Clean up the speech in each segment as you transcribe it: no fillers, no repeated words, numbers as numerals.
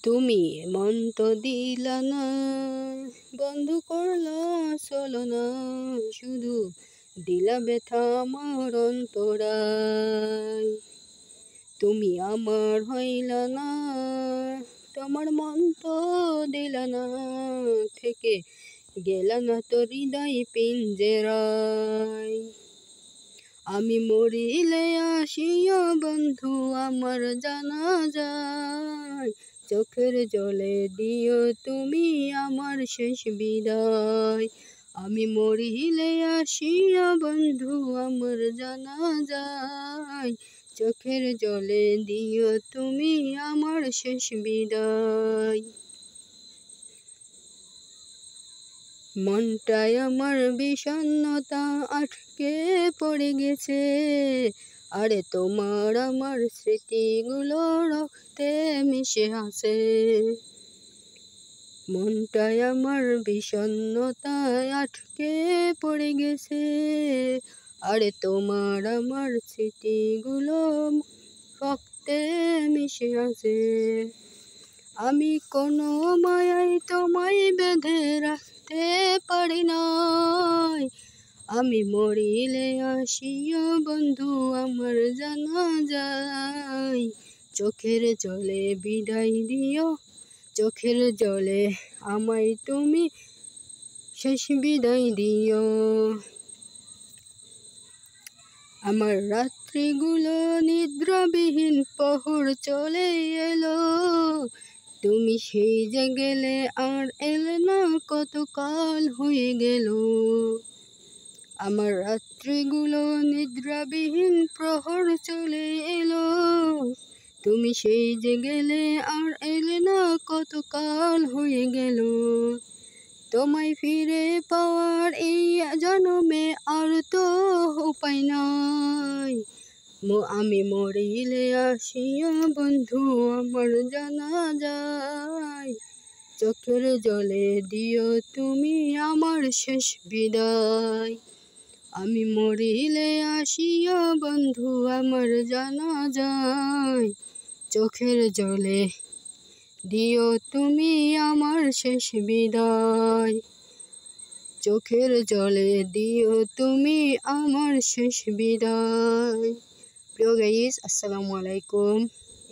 তুমি মন তো দিলা না, বন্ধু করলা চলো না, শুধু দিলা ব্যথা আমার অন্তরায়। তুমি আমার হইলা না, তোমার মন তো দিলা না, থেকে গেলা না তো হৃদয় পিঞ্জরায়। আমি মরিলে আসিয়া বন্ধু আমার জানা যায়, চোখের জলে দিও তুমি আমার শেষ বিদায়। আমি মরিলে আসিয়া বন্ধু আমার জানা যায়, চোখের জলে দিও তুমি আমার শেষ বিদায়। মনটায় আমার বিষণ্ণতা আটকে পড়ে গেছে, আরে তোমার আমার স্মৃতিগুলো রক্তে মিশে আছে। মনটায় আমার বিষণ্ণতায় আটকে পড়ে গেছে, আরে তোমার আমার স্মৃতিগুলো রক্তে মিশে আছে। আমি কোনো মায়ায় তোমায় বেঁধে রাখতে পারি নাই, আমি মরিলে আসিয়া বন্ধু আমার জানা যায়, চোখের জলে বিদায় দিও, চোখের জলে আমায় তুমি শেষ বিদায় দিও। আমার রাত্রিগুলো নিদ্রাবিহীন প্রহর চলে এলো, তুমি সেই যে গেলে আর এলে না, কতকাল হয়ে গেল। আমার রাত্রিগুলো নিদ্রাবিহীন প্রহর চলে এলো, তুমি সেই যে গেলে আর এলে না, কতকাল হয়ে গেল। তোমায় ফিরে পাওয়ার এই জন্মে আর তো উপায় নাই, আমি মরিলে আসিয়া বন্ধু আমার জানা যায়, চোখের জলে দিও তুমি আমার শেষ বিদায়। আমি মরিলে আসিয়া বন্ধু আমার জানা যায়, চোখের জলে দিও তুমি আমার শেষ বিদায়, চোখের জলে দিও তুমি আমার শেষ বিদায়। প্রিয় গাইস, আসসালামু আলাইকুম।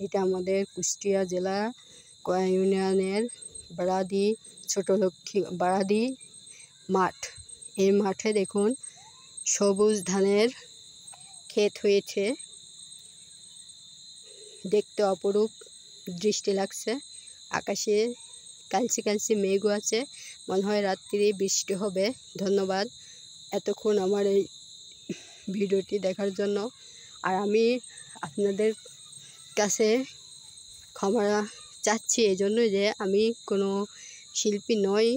এটা আমাদের কুষ্টিয়া জেলা কয়া ইউনিয়নের বারাদি ছোট লক্ষ্মী বারাদি মাঠ। এই মাঠে দেখুন সবুজ ধানের ক্ষেত হয়েছে, দেখতে অপরূপ দৃষ্টি লাগছে। আকাশে কালচে কালচে মেঘও আছে, মনে হয় রাত্রি বৃষ্টি হবে। ধন্যবাদ এতক্ষণ আমার এই ভিডিওটি দেখার জন্য। আর আমি আপনাদের কাছে ক্ষমা চাচ্ছি এই জন্য যে আমি কোনো শিল্পী নই,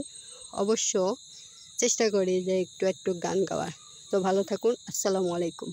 অবশ্য চেষ্টা করি যে একটু একটু গান গাওয়ার। তো ভালো থাকুন, আসসালামু আলাইকুম।